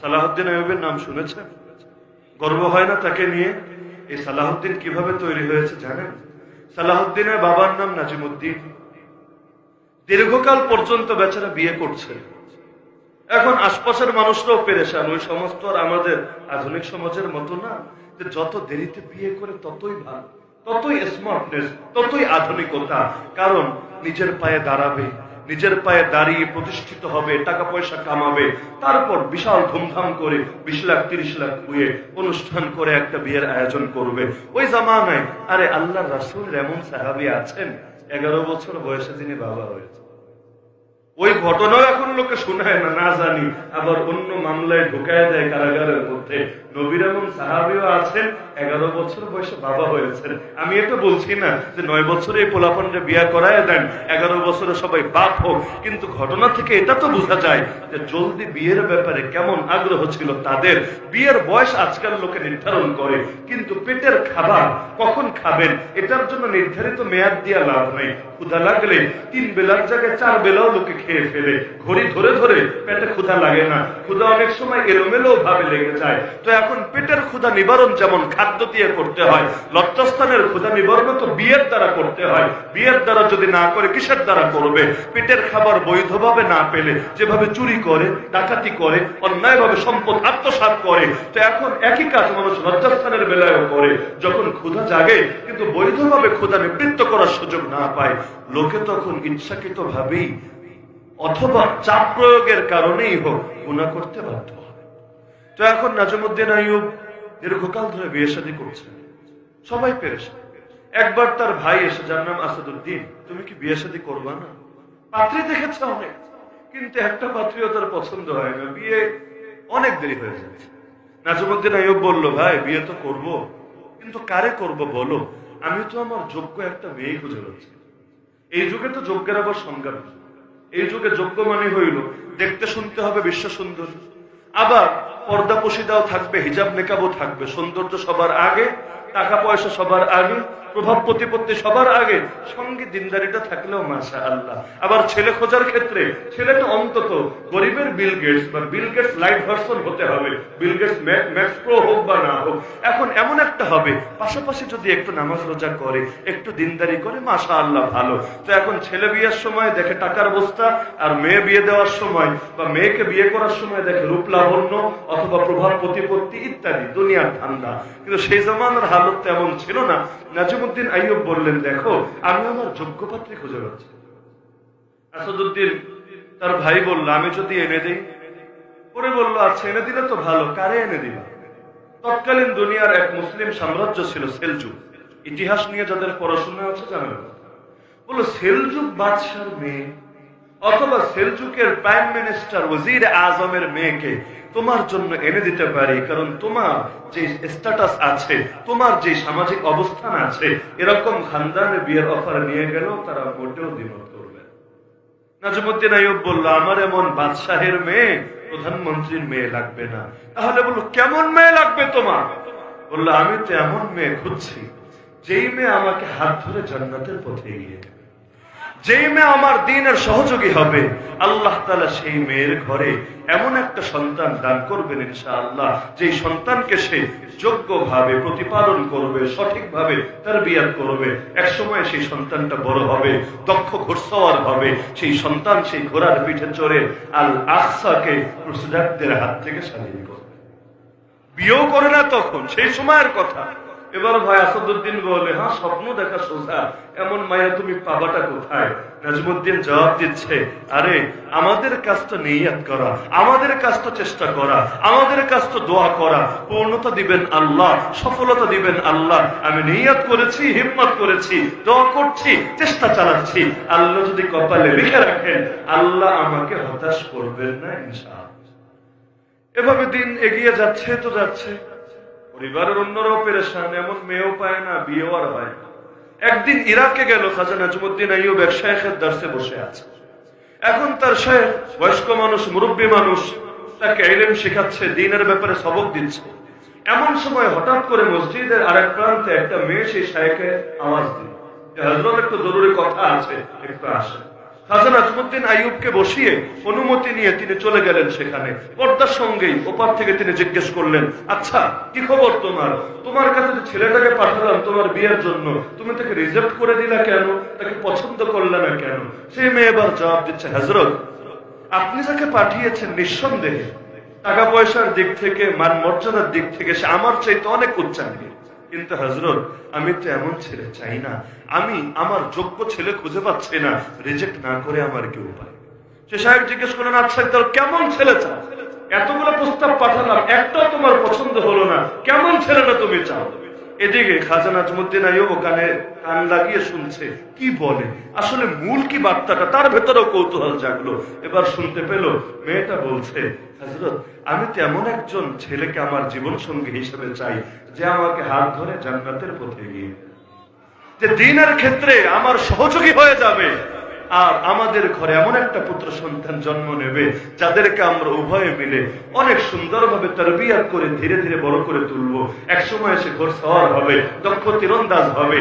সালাহউদ্দিন আইয়ুবের নাম শুনেছেন? গর্ব হয় না তাকে নিয়ে? এই সালাহউদ্দিন কিভাবে তৈরি হয়েছে জানেন? সালাহউদ্দিনের বাবার নাম নাজিমউদ্দিন। দীর্ঘকাল পর্যন্ত বেচারা বিয়ে করছে। এখন আশপাশের মানুষরাও পেরেশান। ওই সমস্ত আর আমাদের আধুনিক সমাজের মতো না, যে যত দেরিতে বিয়ে করে ততই ভালো, ততই স্মার্টনেস, ততই আধুনিকতা। কারণ নিজের পায়ে দাঁড়াবে, নিজের পায়ে দাঁড়িয়ে প্রতিষ্ঠিত হবে, টাকা পয়সা কামাবে, তারপর বিশাল ধুমধাম করে 20 লাখ 30 লাখ খুঁয়ে অনুষ্ঠান করে একটা বিয়ের আয়োজন করবে। ওই জামানায় আরে আল্লাহর রাসূলের এমন সাহাবী আছেন 11 বছর বয়সে যিনি বাবা হয়েছে। ওই ঘটনাও এখন লোকে শোনায় না, না জানি আবার অন্য মামলায় ঢুকায় দেয় কারাগারের মধ্যে। নবীর এমন সাহাবীও আছেন 11 বছর বয়সে বাবা হয়েছেন। আমি এটা বলছি না যে 9 বছরে এই পোলাপানরে বিয়ে করায় দেন, 11 বছরে সবাই বাপ হোক, কিন্তু ঘটনা থেকে এটা তো বোঝা যায় যে জলদি বিয়ের ব্যাপারে কেমন আগ্রহ ছিল তাদের। বিয়ের বয়স আজকাল লোকে নির্ধারণ করে, কিন্তু পেটের খাবার কখন খাবেন এটার জন্য নির্ধারিত মেয়াদ দিয়া লাভ নেই। ক্ষুধা লাগলে 3 বেলার জায়গায় 4 বেলাও লোকে খেয়ে ফেলে। ঘড়ি ধরে ধরে পেটে ক্ষুধা লাগে না, ক্ষুধা অনেক সময় এলোমেলো ভাবে লেগে যায়। তো এখন পেটের ক্ষুধা নিবারণ যেমন খাদ্য দিয়ে করতে হয়, লজ্জাস্থানের ক্ষুধা নিবারণ তো বিয়ের দ্বারা করতে হয়। বিয়ের দ্বারা যদি না করে কিসের দ্বারা করবে? পেটের খাবার বৈধভাবে না পেলে যেভাবে চুরি করে, ডাকাতি করে, অন্যায়ভাবে সম্পদ আত্মসাৎ করে, তো এখন একই কাজ মানুষ লজ্জাস্থানের বেলায়ও করে। যখন ক্ষুধা জাগে কিন্তু বৈধভাবে ক্ষুধা নিবৃত্ত করার সুযোগ না পায়, লোকে তখন ইচ্ছাকৃত ভাবেই অথবা চাপ প্রয়োগের কারণেই হোক গুনাহ করতে বাধ্য হয়। তো এখন নাজিমউদ্দিন আইয়ুব দীর্ঘকাল ধরে বিয়ে শাদী করছে, সবাই পেরেশান। একবার তার ভাই এসে, যার নাম আসাদউদ্দিন, তুমি কি বিয়ে শাদী করবা না? পাত্রী দেখেছে অনেক, কিন্তু একটা পাত্রীও তার পছন্দ হয় না, বিয়ে অনেক দেরি হয়ে যাচ্ছে। নাজিমউদ্দিন আইয়ুব বলল, ভাই বিয়ে তো করব, কিন্তু কারে করব বলো? আমি তো আমার যোগ্য একটা মেয়ে খুঁজে পাচ্ছি। এই যুগে তো যোগ্যের আবার সংজ্ঞা নেই। এই যুগে যোগ্য মানে হইল দেখতে শুনতে হবে বিশ্ব সুন্দর, আবার পর্দা পশিদাও থাকবে, হিজাব নেকাবও থাকবে। সৌন্দর্য সবার আগে, টাকা পয়সা সবার আগে, প্রভাব প্রতিপত্তি সবার আগে, সঙ্গে দিনদারিটা থাকলেও মাশাআল্লাহ। আবার ছেলে খোঁজার ক্ষেত্রে ছেলেটা অন্তত গরিবের বিল গেটস বা বিল গেটস লাইট ভার্সন হতে হবে, বিল গেটস ম্যাক্স প্রো হোক বা না হোক, এখন এমন একটা হবে পাশাপাশি যদি একটু নামাজ রোজা করে, একটু দিনদারি করে, মাশাআল্লাহ ভালো। তো এখন ছেলে বিয়ের সময় দেখে টাকার বস্তা, আর মেয়ে বিয়ে দেওয়ার সময় বা মেয়েকে বিয়ে করার সময় দেখে রূপ লাবণ্য অথবা প্রভাব প্রতিপত্তি ইত্যাদি দুনিয়ার ধান্দা। কিন্তু সেই জামানার হালত তেমন ছিল না। নাজিমউদ্দিন আইয়ুব বললেন, দেখো আমি আমার যোগ্য পাত্রী খুঁজে পাচ্ছি। আসাদউদ্দিন তার ভাই বলল, আমি যদি এনে দেই? পরে বলল, আচ্ছা এনে দিলে তো ভালো, কারে এনে দিবা? তৎকালীন দুনিয়ার এক মুসলিম সাম্রাজ্য ছিল সেলজুক। ইতিহাস নিয়ে যাদের পড়াশোনা আছে জানেন। বলল, সেলজুক বাদশার মেয়ে অথবা সেলজুকের প্রাইম মিনিস্টার ওয়াজির আজমের মেয়েকে তোমার জন্য এনে দিতে পারি, কারণ তোমার যে স্ট্যাটাস আছে, তোমার যে সামাজিক অবস্থান আছে, এরকম খানদানের বিয়ের অফার নিয়ে গেলেও তারা মোটেও দ্বিমত করবে। নাজিমউদ্দিন আইয়ুব বলল, আমার এমন বাদশাহের মেয়ে, প্রধানমন্ত্রীর মেয়ে লাগবে না। তাহলে বলল, কেমন মেয়ে লাগবে তোমার? বলল, আমি তো এমন মেয়ে খুঁজছি যেই মেয়ে আমাকে হাত ধরে জান্নাতের পথে এগিয়ে দেবে, যেই মেয়ে আমার দ্বীনের সহযোগী হবে। আল্লাহ তাআলা সেই মেয়ের ঘরে এমন একটা সন্তান দান করবেন ইনশাআল্লাহ, যেই সন্তানকে সে যোগ্যভাবে প্রতিপালন করবে, সঠিকভাবে তারবিয়াত করবে। এক সময় সেই সন্তানটা বড় হবে, দক্ষ ঘোড়সওয়ার হবে। সেই সন্তান সেই ঘোড়ার পিঠে চড়ে আল আকসাকে ক্রুসেডারদের হাত থেকে স্বাধীন করবে। বিয়েও করে না তখন, সেই সময়ের কথা। এবার ভাই আসাদউদ্দিন বলে, হ্যাঁ স্বপ্ন দেখা সোজা, এমন মায়া তুমি পাবাটা কোথায়? নাজিমউদ্দিন জবাব দিচ্ছে, আরে আমাদের কাজ তো নিয়ত করা, আমাদের কাজ তো চেষ্টা করা, আমাদের কাজ তো দোয়া করা। পূর্ণতা দিবেন আল্লাহ, সফলতা দিবেন আল্লাহ। আমি নিয়ত করেছি, হিম্মত করেছি, দোয়া করছি, চেষ্টা চালাচ্ছি। আল্লাহ যদি কপালে লিখে রাখেন, আল্লাহ আমাকে হতাশ করবেন না ইনশাআল্লাহ। এভাবে দিন এগিয়ে যাচ্ছে তো যাচ্ছে, পরিবারের অন্যরাও পেরেশান, এমন মেয়েও পায় না, বিয়েও আর হয় না। একদিন ইরাকে গেল খাজা নাজিমউদ্দিন আইয়ুব, এক শায়েখের দরসে বসে আছে। এখন তার শায়েখ বয়স্ক মানুষ, মুরব্বী মানুষ, তাকে ইলম শেখাচ্ছে, দ্বীনের ব্যাপারে সবক দিচ্ছে। এমন সময় হঠাৎ করে মসজিদের আরেক প্রান্তে একটা মেয়ে সেই শায়েখে আওয়াজ দিল, হযরত একটু জরুরি কথা আছে, একটু আসেন। খাজা নাজমুদ্দিন আইয়ুবকে বসিয়ে অনুমতি নিয়ে তিনি চলে গেলেন সেখানে। পর্দার সঙ্গেই ওপার থেকে তিনি জিজ্ঞেস করলেন, আচ্ছা কি খবর তোমার? তোমার কাছে যে ছেলেটাকে পাঠালাম তোমার বিয়ের জন্য, তুমি তাকে রিজেক্ট করে দিলা কেন? তাকে পছন্দ করলে না কেন? সেই মেয়ে এবার জবাব দিচ্ছে, হযরত আপনি যাকে পাঠিয়েছেন নিঃসন্দেহে টাকা পয়সার দিক থেকে, মান মর্যাদার দিক থেকে সে আমার চাইতে অনেক উচ্চাঙ্গী, কিন্তু হযরত আমি তো এমন ছেলে চাই না। আমি আমার যোগ্য ছেলে খুঁজে পাচ্ছি না, রিজেক্ট না করে আমার কি উপায়? সে সাহেব জিজ্ঞেস করলেন, আচ্ছা তোর কেমন ছেলে চাও? এতগুলো প্রস্তাব পাঠালাম, একটাও তোমার পছন্দ হলো না, কেমন ছেলেটা তুমি চাও? এদিকে খাজা নাজমুদ্দিন আইয়ুব কান লাগিয়ে শুনছে কি বলে, আসলে মূল কি বার্তাটা, তার ভেতরেও কৌতূহল জাগলো। এবার শুনতে পেল মেয়েটা বলছে, হযরত আমি তো এমন একজন ছেলেকে আমার জীবন সঙ্গী হিসেবে চাই যে আমাকে হাত ধরে জান্নাতের পথে গিয়ে, যে দ্বীনের ক্ষেত্রে আমার সহযোগী হয়ে যাবে, আর আমাদের ঘরে এমন একটা পুত্র সন্তান জন্ম নেবে যাদেরকে আমরা উভয়ে মিলে অনেক সুন্দরভাবে তারবিয়াত করে ধীরে ধীরে বড় করে তুলবো। একসময় সে ঘোড়সওয়ার হবে, দক্ষ তীরন্দাজ হবে,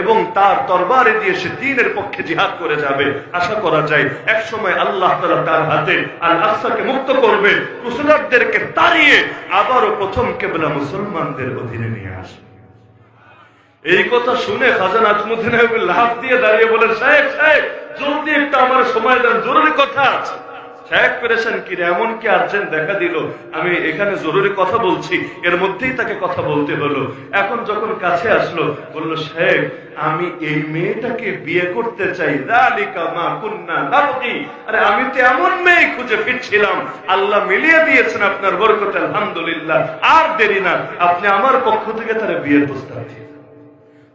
এবং তার তরবারে দিয়ে সে দ্বীনের পক্ষে জিহাদ করে যাবে। আশা করা যায় এক সময় আল্লাহ তাআলা তার হাতে আল আকসাকে মুক্ত করবে, ক্রুসেডারদেরকে তাড়িয়ে আবারও প্রথম কিবলা মুসলমানদের অধীনে নিয়ে আসবে। এই কথা শুনে খাজা নাজমুদ্দিন আইয়ুব লাফ দিয়ে দাঁড়িয়ে বলেন, সাহেব সাহেব জলদি একটু আমার সময় দেন, জরুরি কথা আছে। সাহেব পেরেছেন কি এমন কি আর্জেন্ট দেখা দিল, আমি এখানে জরুরি কথা বলছি, এর মধ্যেই তাকে কথা বলতে হলো। এখন যখন কাছে আসলো বলল, সাহেব আমি এই মেয়েটাকে বিয়ে করতে চাই। যালিকা মা কুন্না নাবগি, আরে আমি তো এমন মেয়ে খুঁজে ফিরছিলাম, আল্লাহ মিলিয়ে দিয়েছেন আপনার বরকতে, আলহামদুলিল্লাহ। আর দেরি না, আপনি আমার পক্ষ থেকে তার বিয়ের প্রস্তাব দিন।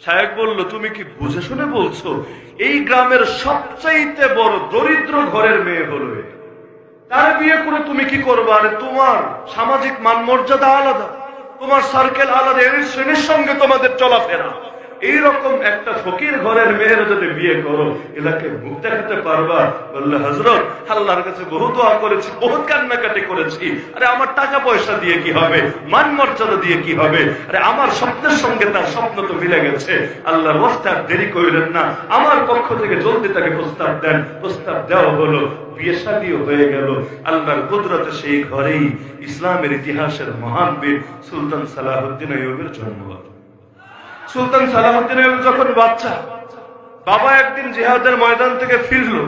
সাহেব বলল, তুমি কি বুঝে শুনে বলছো? এই গ্রামের সবচাইতে বড় দরিদ্র ঘরের মেয়ে হলো, তার বিয়ে করে তুমি কি করবা? আরে তোমার সামাজিক মান মর্যাদা আলাদা, তোমার সার্কেল আলাদা, এর শ্রেণীর সঙ্গে তোমাদের চলাফেরা। এইরকম একটা ফকির ঘরের মেয়ের যদি বিয়ে করো, এলাকে মুখ দেখাতে পারবা? বললে, হযরত আল্লাহর কাছে বহু দোয়া করেছি, বহুত কান্নাকাটি করেছি, আরে আমার টাকা পয়সা দিয়ে কি হবে, মান মর্যাদা দিয়ে কি হবে? আরে আমার স্বপ্নের সঙ্গে তার স্বপ্ন তো মিলে গেছে, আল্লাহর ওয়াস্তে আর দেরি করিলেন না, আমার পক্ষ থেকে জলদি তাকে প্রস্তাব দেন। প্রস্তাব দেওয়া হলো, বিয়ে শাদীও হয়ে গেল। আল্লাহর কুদরতে সেই ঘরেই ইসলামের ইতিহাসের মহান বীর সুলতান সালাহুদ্দিন আইয়ুবের জন্ম হলো। সুলতান সালাহুদ্দিন আইয়ুব যখন বাচ্চা, বাবা একদিন জিহাদের ময়দান থেকে ফিরলো,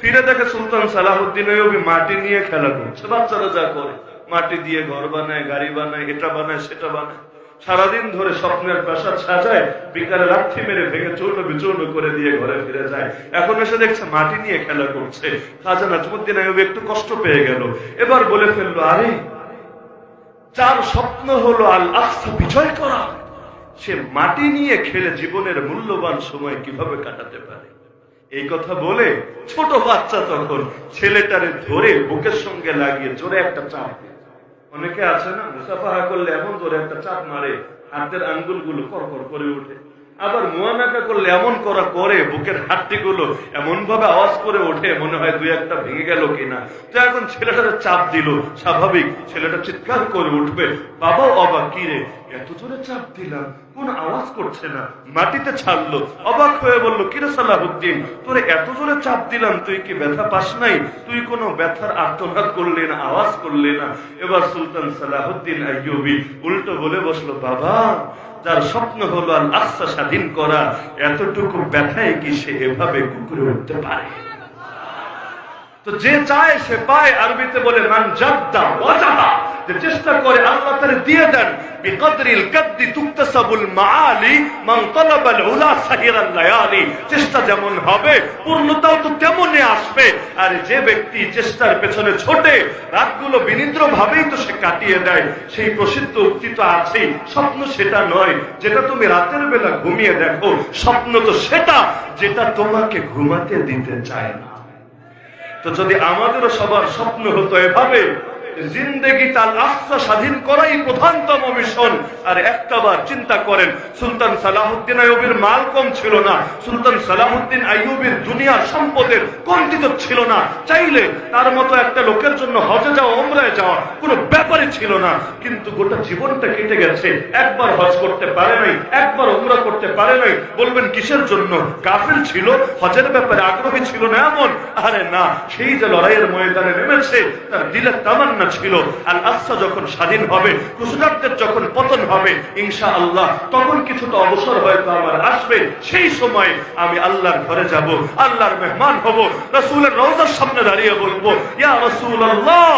ফিরে দেখে সুলতান সালাহুদ্দিন আইয়ুব মাটি নিয়ে খেলা করছে। বাচ্চারা যা করে, মাটি দিয়ে ঘর বানায়, গাড়ি বানায়, এটা বানায়, সেটা বানায়, সারাদিন ধরে স্বপ্নের প্রাসাদ সাজায়, বিকালে লাঠি মেরে ভেঙে চূর্ণ বিচূর্ণ করে দিয়ে ঘরে ফিরে যায়। এখন এসে দেখছে মাটি নিয়ে খেলা করছে। খাজা নাজমুদ্দিন আইয়ুব একটু কষ্ট পেয়ে গেল, এবার বলে ফেললো, আরে যার স্বপ্ন হলো আল আকসা বিজয় করা, সে মাটি নিয়ে খেলে জীবনের মূল্যবান সময় কিভাবে কাটাতে পারে? এই কথা বলে ছোট বাচ্চা তখন ছেলেটারে ধরে বুকের সঙ্গে লাগিয়ে জোরে একটা চাপ, অনেকে আছে না মুসাফাহা করলে এমন জোরে একটা চাপ মারে হাতের আঙ্গুলগুলো করকর করে ওঠে, আবার মুয়ানাকা করলে এমন করা করে বুকের হাড্ডিগুলো এমন ভাবে আওয়াজ করে ওঠে, মনে হয় দুই একটা ভেঙে গেল কিনা। তো এখন ছেলেটারে চাপ দিল, স্বাভাবিক ছেলেটা চিৎকার করে উঠবে, বাবাও অবাক, কি রে এত জোরে চাপ দিলাম, কোন আওয়াজ করছে না, মাটিতে ছাড়লো। অবাক হয়ে বললো, কিরে সালাহুদ্দিন তোরে এত জোরে চাপ দিলাম, তুই কি ব্যথা পাস নাই? তুই কোনো ব্যথার আর্তনাদ করলি না, আওয়াজ করলি না? এবার সুলতান সালাহুদ্দিন আইয়ুবী উল্টো বলে বসলো, বাবা যার স্বপ্ন হলো আল আকসা স্বাধীন করা, এতটুকু ব্যথায় কি সে এভাবে কুকুরে উঠতে পারে? তো যে চায় সে পায়। আরবিতে বলে মান জাদ্দা ওয়াজাদা, যে চেষ্টা করে আল্লাহ তাআলা দিয়ে দেন। বিকদরিল কাদ্দি তুকতাসাবুল মাআলি মান তালাবাল উলা সাহিরাল লায়ালি, চেষ্টা যেমন হবে পূর্ণতাও তো তেমনই আসবে। আর যে ব্যক্তি চেষ্টার পেছনে ছোটে, রাতগুলো বিনিদ্র ভাবেই তো সে কাটিয়ে দেয়। সেই প্রসিদ্ধ উক্তি তো আছেই, স্বপ্ন সেটা নয় যেটা তুমি রাতের বেলা ঘুমিয়ে দেখো, স্বপ্ন তো সেটা যেটা তোমাকে ঘুমাতে দিতে চায় না। তো যদি আমাদেরও সবার স্বপ্ন হতো এভাবে, জিন্দেগি তাল আকসা স্বাধীন করাই প্রধানতম মিশন। আর একটাবার চিন্তা করেন, সুলতান সালাহুদ্দিন আইয়ুবীর মাল কম ছিল না, সুলতান সালাহুদ্দিন আইয়ুবীর দুনিয়ার সম্পদের কমতিত ছিল না। চাইলে তার মতো একটা লোকের জন্য হজে যাওয়া, উমরায় যাওয়া কোনো ব্যাপারই ছিল না, কিন্তু গোটা জীবনটা কেটে গেছে, একবার হজ করতে পারে নাই, একবার উমরা করতে পারে নাই। বলবেন কিসের জন্য? গাফিল ছিল, হজের ব্যাপারে আগ্রহী ছিল না এমন? আরে না, সেই যে লড়াইয়ের ময়দানে নেমেছে, তার দিলের তামান্না ছিল আল আকসা যখন স্বাধীন হবে, ক্রুসেডারদের যখন পতন হবে ইনশাআল্লাহ, তখন কিছুটা অবসর হয়তো আমার আসবে। সেই সময় আমি আল্লাহর ঘরে যাব, আল্লাহর মেহমান হব, রাসূলের রওজার সামনে দাঁড়িয়ে বলবো, ইয়া রাসূলুল্লাহ,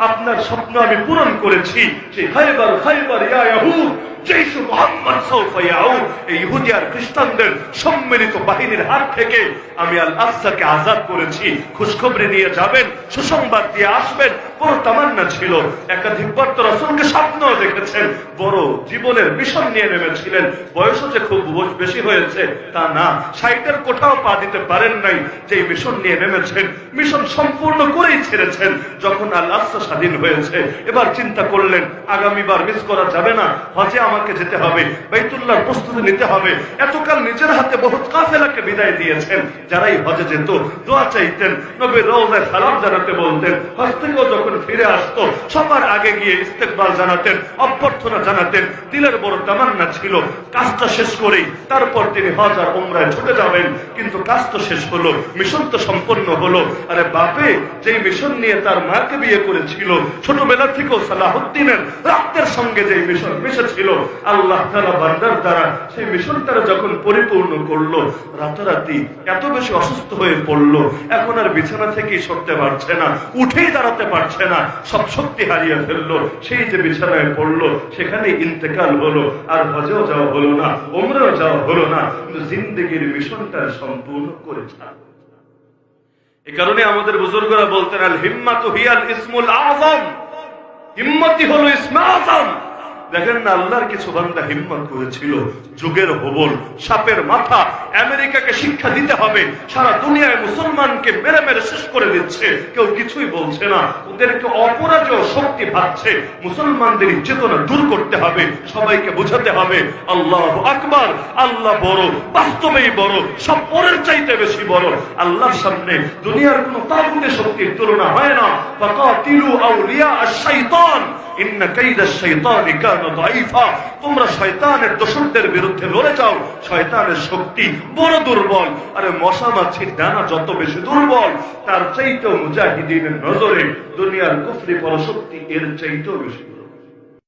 আপনার স্বপ্ন আমি পূরণ করেছি। সেই খায়বার খায়বার ইয়া ইয়াহুদ, জৈশ মুহাম্মদ সাউফা ইয়াউদ, এই ইহুদি আর খ্রিস্টানদের সম্মিলিত বাহিনীর হাত থেকে আমি আল আকসাকে আজাদ করেছি। খুশখবরি নিয়ে যাবেন, সুসংবাদ দিয়ে আসবেন। বড় তামান্না ছিল, একাধিকবার তো রাসূলকে স্বপ্নও দেখেছেন, বড় জীবনের মিশন নিয়ে নেমেছিলেন। বয়সও যে খুব বেশি হয়েছে তা না, 60-এর কোঠাও পা দিতে পারেন নাই। যে মিশন নিয়ে নেমেছেন, মিশন সম্পূর্ণ করেই ছেড়েছেন। যখন আল আকসা স্বাধীন হয়েছে, এবার চিন্তা করলেন আগামীবার মিস করা যাবে না, হজে আমাকে যেতে হবে, বাইতুল্লাহর প্রস্তুতি নিতে হবে। এতকাল নিজের হাতে বহুত কাফেলাকে বিদায় দিয়েছেন। যারাই হজে যেত দোয়া চাইতেন, নবীর রওজায় সালাম জানাতে বলতেন। হজ থেকেও যখন ফিরে আসতো সবার আগে গিয়ে ইস্তেকবাল জানাতেন, অভ্যর্থনা জানাতেন। দিলের বড় তামান্না ছিল কাজটা শেষ করেই তারপর তিনি হজ আর উমরায় ছুটে যাবেন। কিন্তু কাজ তো শেষ হলো, মিশন তো সম্পন্ন হলো। আরে বাপে যেই মিশন নিয়ে তার মাকে বিয়ে করেছিল, ছোটবেলা থেকেও সালাহুদ্দিনের রক্তের সঙ্গে যেই মিশন মিশেছিল, আল্লাহ তাআলা বান্দার দ্বারা সেই মিশনটারে যখন পরিপূর্ণ করলো, রাতারাতি এত বেশি অসুস্থ হয়ে পড়লো, এখন আর বিছানা থেকেই সরতে পারছে না, উঠেই দাঁড়াতে পারছে না, সব শক্তি হারিয়ে ফেললো। সেই যে বিছানায় পড়লো, সেখানে ইন্তেকাল হলো। আর হজেও যাওয়া হলো না, উমরাও যাওয়া হলো না, কিন্তু জিন্দেগির মিশনটা সম্পূর্ণ করে ছাড়লো। এই কারণে আমাদের বুজুর্গরা বলতেন, আল হিম্মাতু হিয়াল ইসমুল আযম, হিম্মতই হলো ইসমে আযম। দেখেন না, আল্লাহর কিছু বান্দা হিম্মত করেছিল, যুগের হবল, সাপের মাথা, আমেরিকাকে শিক্ষা দিতে হবে, সারা দুনিয়ায় মুসলমানকে মেরে মেরে শেষ করে দিচ্ছে, কেউ কিছুই বলছে না, ওদেরকে অপরাজেয় শক্তি ভাবছে। মুসলমানদের চেতনা দূর করতে হবে, সবাইকে বোঝাতে হবে আল্লাহু আকবার, আল্লাহ বড়, বাস্তবেই বড়, সব পরের চাইতে বেশি বড়। আল্লাহর সামনে দুনিয়ার কোন তাগুতের শক্তির তুলনা হয় না। ফাকাতিলু আউলিয়া আশ-শাইতান ইন্না কাইদাশ শাইতানি কানা দাঈফা, তোমরা শয়তানের দোসরদের বিরুদ্ধে লড়ে যাও, শয়তানের শক্তি বড় দুর্বল। আরে মশা মাছির ডানা যত বেশি দুর্বল, তার চাইতেও মুজাহিদিনের নজরে দুনিয়ার কুফরি পরাশক্তি এর চাইতেও বেশি।